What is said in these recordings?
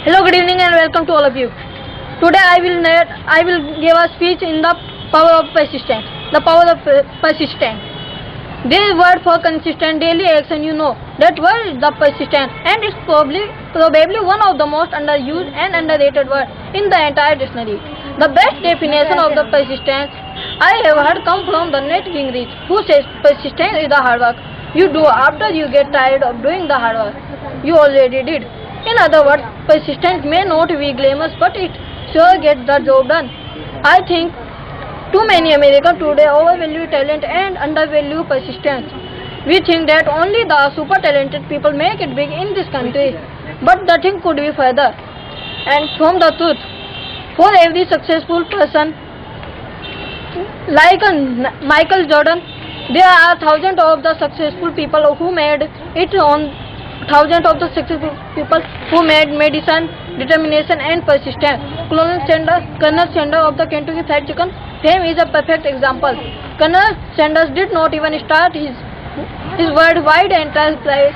Hello, good evening, and welcome to all of you. Today I will give a speech in the power of persistence. The power of persistence. This word for consistent daily action, that word is the persistence, and it's probably one of the most underused and underrated words in the entire dictionary. The best definition of the persistence I have heard come from the Nat Gingrich, who says persistence is the hard work you do after you get tired of doing the hard work you already did. In other words, persistence may not be glamorous, but it sure gets the job done. I think too many Americans today overvalue talent and undervalue persistence. We think that only the super talented people make it big in this country, but the thing could be further. And from the truth, for every successful person like Michael Jordan, there are thousands of the successful people who made it on thousands of the successful people who made medicine, determination and persistence. Colonel Sanders of the Kentucky Fried Chicken fame is a perfect example. Colonel Sanders did not even start his worldwide enterprise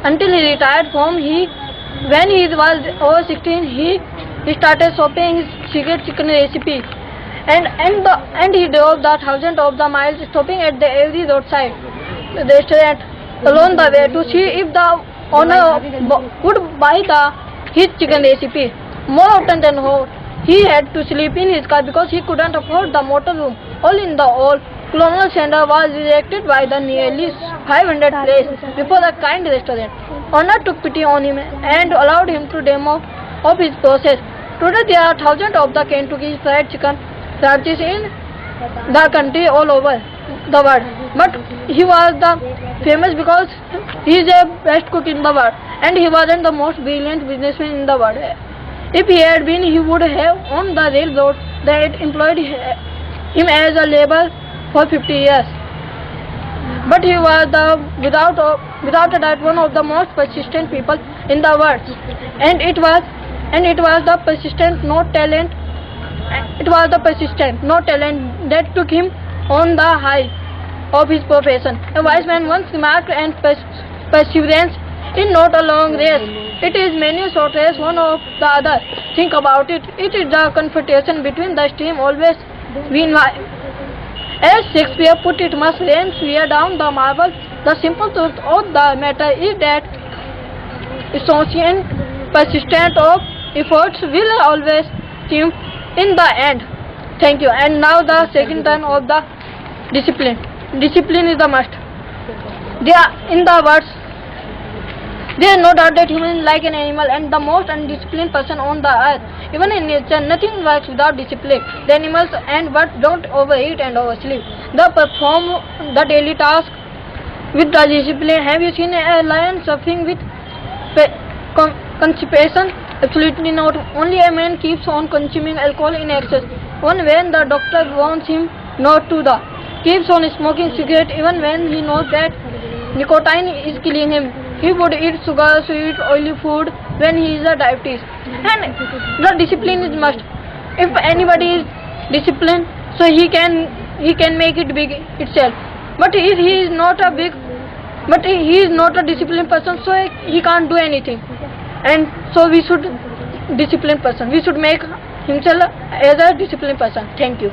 until he retired when he was over 16. He started shopping his secret chicken recipe, and he drove the thousands of the miles, stopping at every roadside restaurant along the way to see if the owner would buy his chicken recipe. More often than not, he had to sleep in his car because he couldn't afford the motor room. All in all, Colonel Sanders was rejected by the nearly 500 places before the kind restaurant owner took pity on him and allowed him to demo of his process. Today there are thousands of the Kentucky Fried Chicken branches in the country all over the world, but he was famous because he is the best cook in the world, and he wasn't the most brilliant businessman in the world. If he had been, he would have owned the railroad that employed him as a laborer for 50 years. But he was without a doubt one of the most persistent people in the world, and it was the persistent, not talent. It was the persistent, not talent, that took him on the high of his profession. A wise man once remarked, and perseverance is not a long race. It is many short races, one of the other. Think about it. It is the confrontation between the stream always win. As Shakespeare put it, must rain fear down the marble. The simple truth of the matter is that association persistent of efforts will always triumph in the end. Thank you. And now the second turn of the discipline. Discipline is the must. There is no doubt that human is like an animal and the most undisciplined person on the earth. Even in nature, nothing works without discipline. The animals and birds don't overeat and oversleep. They perform the daily task with the discipline. Have you seen a lion suffering with constipation? Absolutely not. Only a man keeps on consuming alcohol in excess, even when the doctor warns him not to. Keeps on smoking cigarette even when he knows that nicotine is killing him. He would eat sugar, sweet, oily food when he is a diabetes. And the discipline is must. If anybody is disciplined, so he can make it big itself. But if he is not a disciplined person, so he can't do anything. And so we should disciplined person. We should make himself as a disciplined person. Thank you.